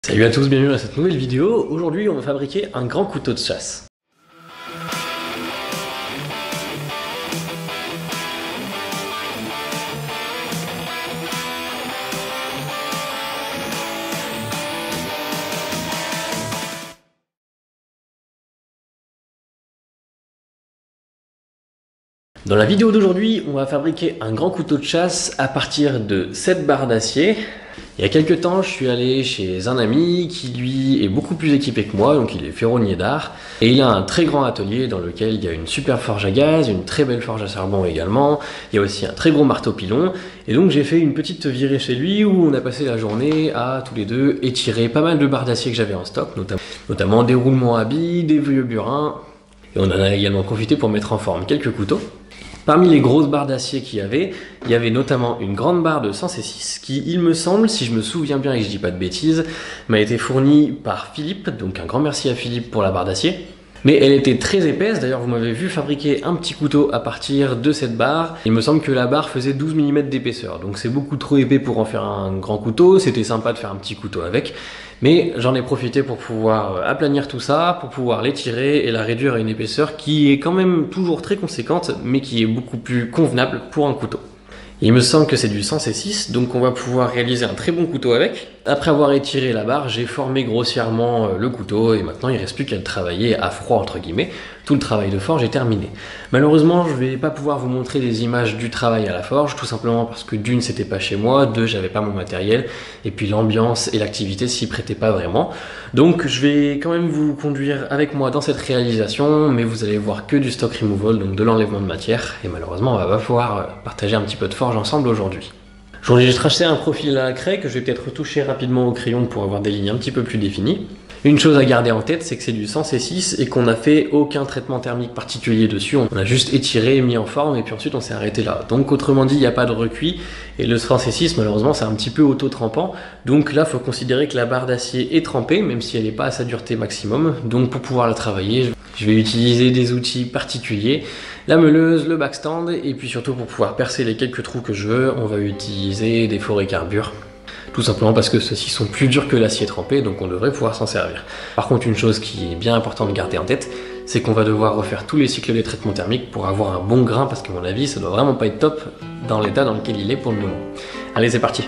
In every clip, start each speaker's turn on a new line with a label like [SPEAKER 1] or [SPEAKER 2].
[SPEAKER 1] Salut à tous, bienvenue à cette nouvelle vidéo. Aujourd'hui on va fabriquer un grand couteau de chasse. Dans la vidéo d'aujourd'hui, on va fabriquer un grand couteau de chasse à partir de 7 barres d'acier. Il y a quelques temps, je suis allé chez un ami qui lui est beaucoup plus équipé que moi, donc il est ferronnier d'art. Et il a un très grand atelier dans lequel il y a une super forge à gaz, une très belle forge à charbon également. Il y a aussi un très gros marteau pilon. Et donc j'ai fait une petite virée chez lui où on a passé la journée à tous les deux étirer pas mal de barres d'acier que j'avais en stock, notamment des roulements à billes, des vieux burins. Et on en a également profité pour mettre en forme quelques couteaux. Parmi les grosses barres d'acier qu'il y avait notamment une grande barre de 100 C6 qui, il me semble, si je me souviens bien et que je dis pas de bêtises, m'a été fournie par Philippe, donc un grand merci à Philippe pour la barre d'acier. Mais elle était très épaisse, d'ailleurs vous m'avez vu fabriquer un petit couteau à partir de cette barre. Il me semble que la barre faisait 12 mm d'épaisseur, donc c'est beaucoup trop épais pour en faire un grand couteau. C'était sympa de faire un petit couteau avec, mais j'en ai profité pour pouvoir aplanir tout ça, pour pouvoir l'étirer et la réduire à une épaisseur qui est quand même toujours très conséquente, mais qui est beaucoup plus convenable pour un couteau. Il me semble que c'est du 100 C6, donc on va pouvoir réaliser un très bon couteau avec. Après avoir étiré la barre, j'ai formé grossièrement le couteau et maintenant il ne reste plus qu'à le travailler à froid entre guillemets. Tout le travail de forge est terminé. Malheureusement, je ne vais pas pouvoir vous montrer des images du travail à la forge, tout simplement parce que d'une, c'était pas chez moi, deux, j'avais pas mon matériel, et puis l'ambiance et l'activité s'y prêtaient pas vraiment. Donc je vais quand même vous conduire avec moi dans cette réalisation, mais vous allez voir que du stock removal, donc de l'enlèvement de matière, et malheureusement on va pas pouvoir partager un petit peu de forge ensemble aujourd'hui. J'ai tracé un profil à la craie que je vais peut-être retoucher rapidement au crayon pour avoir des lignes un petit peu plus définies. Une chose à garder en tête, c'est que c'est du 100 C6 et qu'on n'a fait aucun traitement thermique particulier dessus. On a juste étiré, mis en forme et puis ensuite on s'est arrêté là. Donc autrement dit, il n'y a pas de recuit et le 100 C6 malheureusement c'est un petit peu auto-trempant. Donc là, il faut considérer que la barre d'acier est trempée, même si elle n'est pas à sa dureté maximum. Donc pour pouvoir la travailler, je vais utiliser des outils particuliers. La meuleuse, le backstand et puis surtout pour pouvoir percer les quelques trous que je veux, on va utiliser des forêts carbure. Tout simplement parce que ceux-ci sont plus durs que l'acier trempé, donc on devrait pouvoir s'en servir. Par contre, une chose qui est bien importante de garder en tête, c'est qu'on va devoir refaire tous les cycles des traitements thermiques pour avoir un bon grain, parce qu'à mon avis, ça doit vraiment pas être top dans l'état dans lequel il est pour le moment. Allez, c'est parti!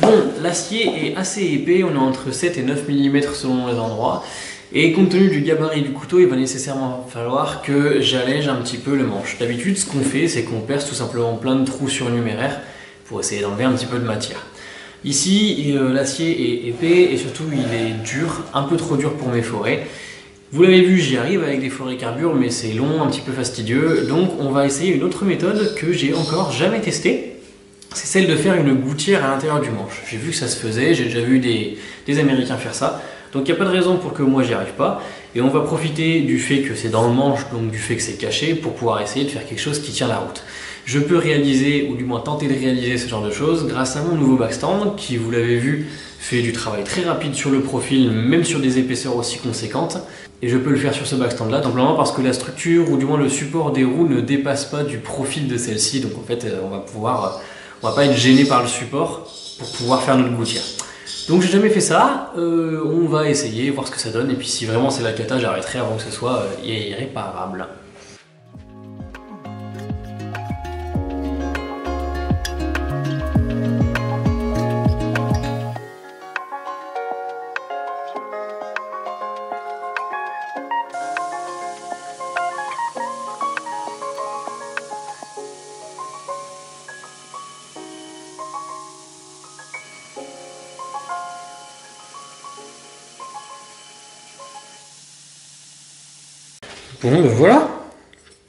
[SPEAKER 1] Bon, l'acier est assez épais, on est entre 7 et 9 mm selon les endroits. Et compte tenu du gabarit du couteau, il va nécessairement falloir que j'allège un petit peu le manche. D'habitude, ce qu'on fait, c'est qu'on perce tout simplement plein de trous surnuméraires pour essayer d'enlever un petit peu de matière. Ici, l'acier est épais et surtout il est dur, un peu trop dur pour mes forêts. Vous l'avez vu, j'y arrive avec des forêts carbure, mais c'est long, un petit peu fastidieux. Donc on va essayer une autre méthode que j'ai encore jamais testée. C'est celle de faire une gouttière à l'intérieur du manche. J'ai vu que ça se faisait, j'ai déjà vu des Américains faire ça. Donc il n'y a pas de raison pour que moi j'y arrive pas. Et on va profiter du fait que c'est dans le manche, donc du fait que c'est caché, pour pouvoir essayer de faire quelque chose qui tient la route. Je peux réaliser, ou du moins tenter de réaliser ce genre de choses, grâce à mon nouveau backstand, qui, vous l'avez vu, fait du travail très rapide sur le profil, même sur des épaisseurs aussi conséquentes. Et je peux le faire sur ce backstand là, simplement parce que la structure, ou du moins le support des roues, ne dépasse pas du profil de celle-ci. Donc en fait, on va pas être gêné par le support pour pouvoir faire notre gouttière. Donc j'ai jamais fait ça, on va essayer, voir ce que ça donne, et puis si vraiment c'est la cata, j'arrêterai avant que ce soit irréparable. Bon ben voilà,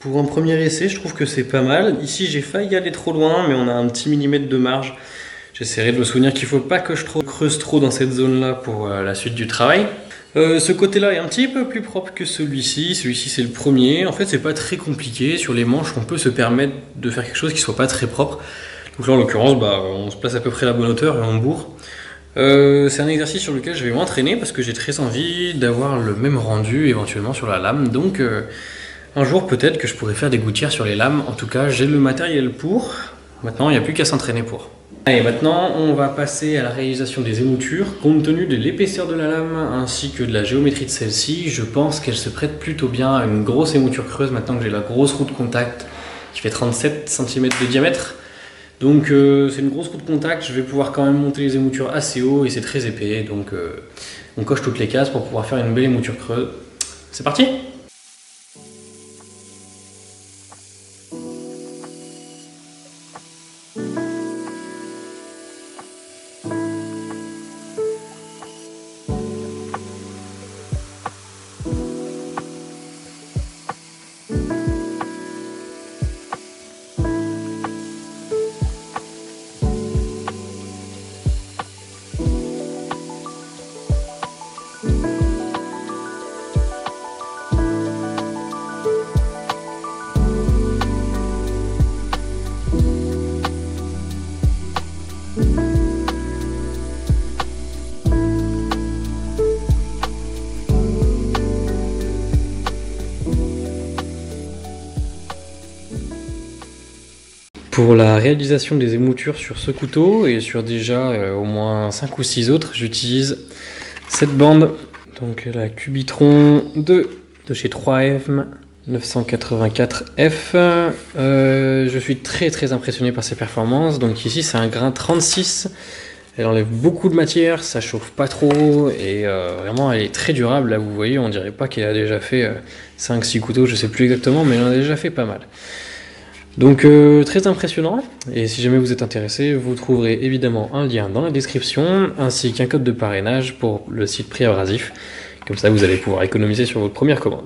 [SPEAKER 1] pour un premier essai je trouve que c'est pas mal. Ici j'ai failli aller trop loin mais on a un petit millimètre de marge. J'essaierai de me souvenir qu'il ne faut pas que je creuse trop dans cette zone là pour la suite du travail. Ce côté là est un petit peu plus propre que celui-ci c'est le premier. En fait c'est pas très compliqué, sur les manches on peut se permettre de faire quelque chose qui soit pas très propre. Donc là en l'occurrence on se place à peu près à la bonne hauteur et on bourre. C'est un exercice sur lequel je vais m'entraîner parce que j'ai très envie d'avoir le même rendu éventuellement sur la lame. Donc un jour peut-être que je pourrai faire des gouttières sur les lames. En tout cas j'ai le matériel pour. Maintenant il n'y a plus qu'à s'entraîner pour. Allez, maintenant on va passer à la réalisation des émoutures. Compte tenu de l'épaisseur de la lame ainsi que de la géométrie de celle-ci, je pense qu'elle se prête plutôt bien à une grosse émouture creuse maintenant que j'ai la grosse roue de contact qui fait 37 cm de diamètre. Donc c'est une grosse roue de contact, je vais pouvoir quand même monter les émoutures assez haut et c'est très épais, donc on coche toutes les cases pour pouvoir faire une belle émouture creuse. C'est parti! Pour la réalisation des émoutures sur ce couteau et sur déjà au moins 5 ou 6 autres, j'utilise cette bande, donc la Cubitron de chez 3M 984F. Je suis très impressionné par ses performances. Donc ici c'est un grain 36, elle enlève beaucoup de matière, ça chauffe pas trop et vraiment elle est très durable. Là vous voyez, on dirait pas qu'elle a déjà fait 5-6 couteaux, je sais plus exactement, mais elle en a déjà fait pas mal. Donc très impressionnant, et si jamais vous êtes intéressé, vous trouverez évidemment un lien dans la description, ainsi qu'un code de parrainage pour le site Prix Abrasif. Comme ça vous allez pouvoir économiser sur votre première commande.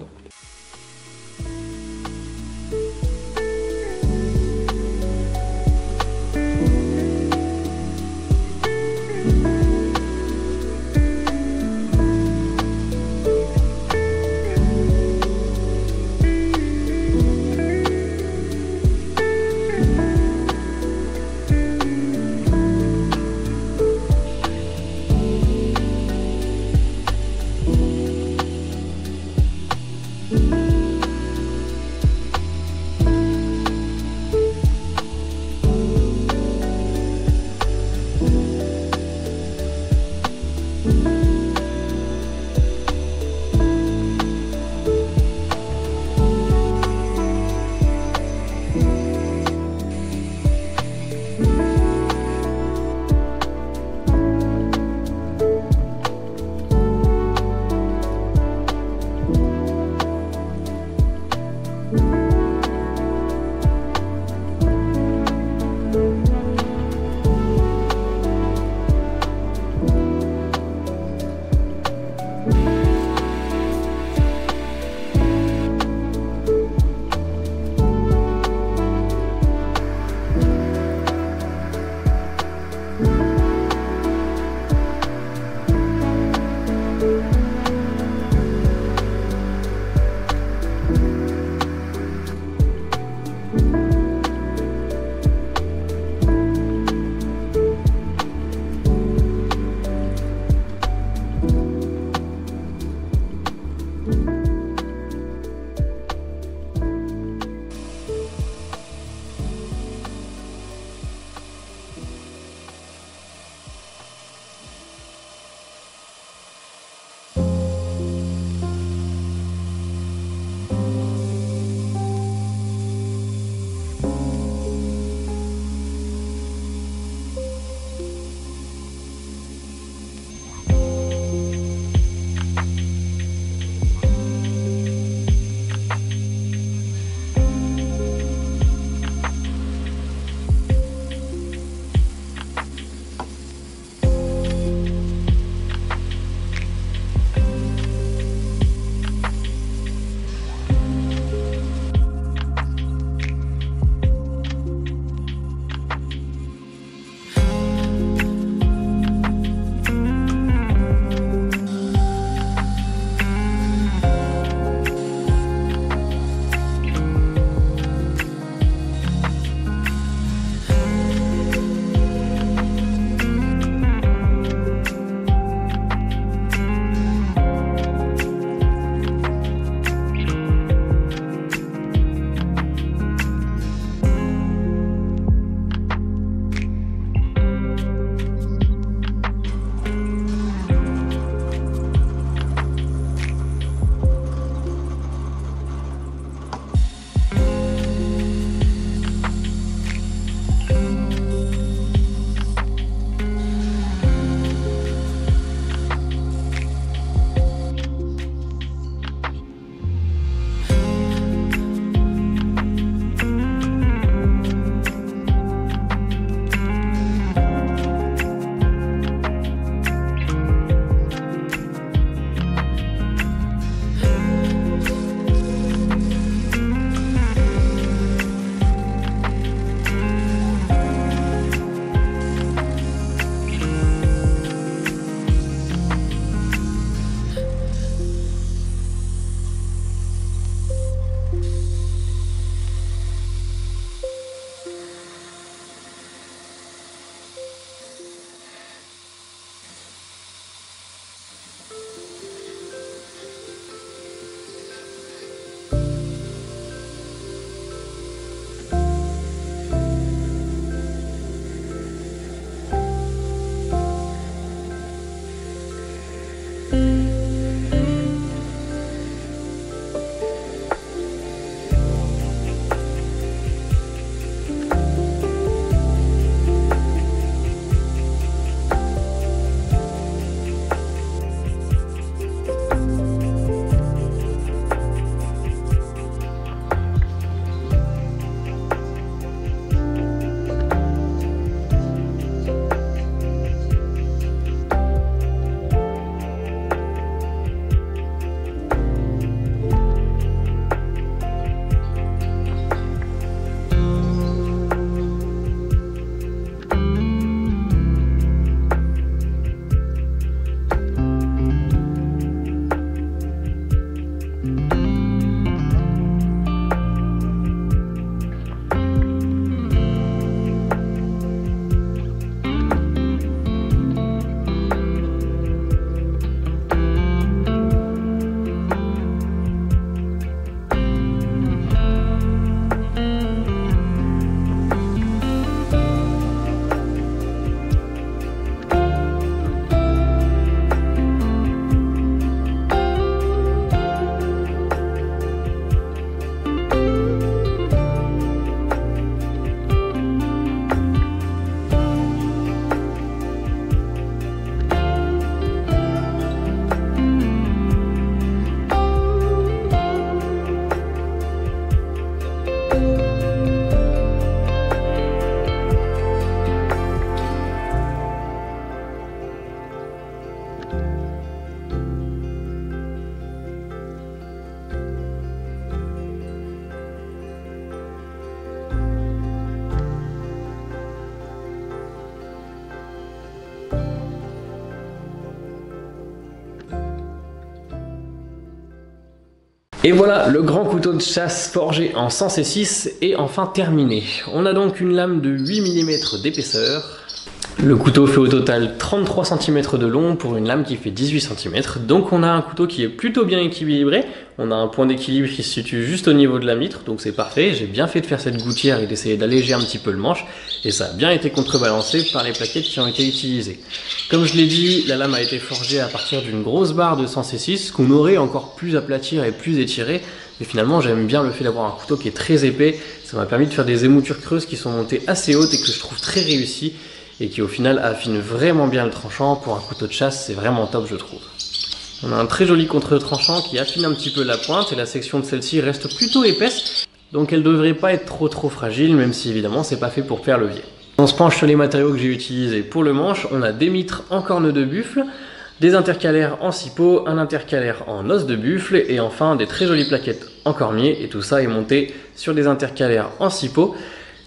[SPEAKER 1] Et voilà, le grand couteau de chasse forgé en 100C6 est enfin terminé. On a donc une lame de 8 mm d'épaisseur. Le couteau fait au total 33 cm de long pour une lame qui fait 18 cm. Donc on a un couteau qui est plutôt bien équilibré. On a un point d'équilibre qui se situe juste au niveau de la mitre, donc c'est parfait. J'ai bien fait de faire cette gouttière et d'essayer d'alléger un petit peu le manche. Et ça a bien été contrebalancé par les plaquettes qui ont été utilisées. Comme je l'ai dit, la lame a été forgée à partir d'une grosse barre de 100C6 qu'on aurait encore plus aplatir et plus étirer. Mais finalement j'aime bien le fait d'avoir un couteau qui est très épais. Ça m'a permis de faire des émoutures creuses qui sont montées assez hautes et que je trouve très réussies. Et qui au final affine vraiment bien le tranchant. Pour un couteau de chasse, c'est vraiment top, je trouve. On a un très joli contre-tranchant qui affine un petit peu la pointe et la section de celle-ci reste plutôt épaisse, donc elle devrait pas être trop fragile, même si évidemment c'est pas fait pour faire levier. On se penche sur les matériaux que j'ai utilisés pour le manche. On a des mitres en corne de buffle, des intercalaires en cipeaux, un intercalaire en os de buffle et enfin des très jolies plaquettes en cormier, et tout ça est monté sur des intercalaires en cipeaux.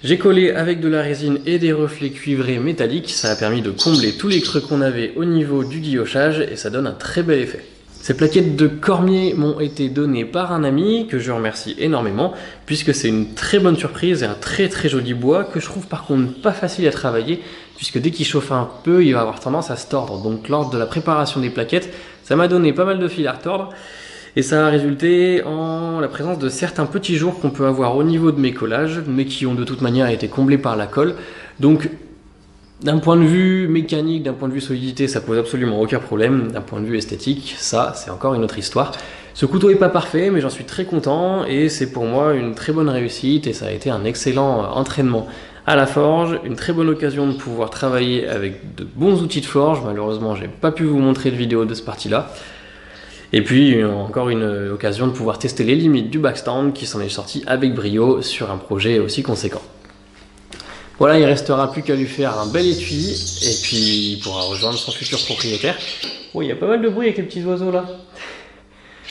[SPEAKER 1] J'ai collé avec de la résine et des reflets cuivrés métalliques, ça a permis de combler tous les creux qu'on avait au niveau du guillochage et ça donne un très bel effet. Ces plaquettes de cormier m'ont été données par un ami que je remercie énormément puisque c'est une très bonne surprise et un très joli bois que je trouve par contre pas facile à travailler puisque dès qu'il chauffe un peu il va avoir tendance à se tordre. Donc lors de la préparation des plaquettes, ça m'a donné pas mal de fil à retordre. Et ça a résulté en la présence de certains petits jours qu'on peut avoir au niveau de mes collages, mais qui ont de toute manière été comblés par la colle. Donc d'un point de vue mécanique, d'un point de vue solidité, ça pose absolument aucun problème. D'un point de vue esthétique, ça c'est encore une autre histoire. Ce couteau n'est pas parfait, mais j'en suis très content et c'est pour moi une très bonne réussite et ça a été un excellent entraînement à la forge, une très bonne occasion de pouvoir travailler avec de bons outils de forge. Malheureusement, j'ai pas pu vous montrer de vidéo de ce parti-là. Et puis encore une occasion de pouvoir tester les limites du backstand qui s'en est sorti avec brio sur un projet aussi conséquent. Voilà, il restera plus qu'à lui faire un bel étui et puis il pourra rejoindre son futur propriétaire. Oh, il y a pas mal de bruit avec les petits oiseaux là.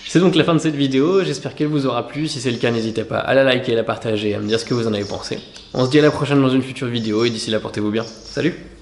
[SPEAKER 1] C'est donc la fin de cette vidéo, j'espère qu'elle vous aura plu. Si c'est le cas, n'hésitez pas à la liker, à la partager et à me dire ce que vous en avez pensé. On se dit à la prochaine dans une future vidéo et d'ici là, portez-vous bien. Salut!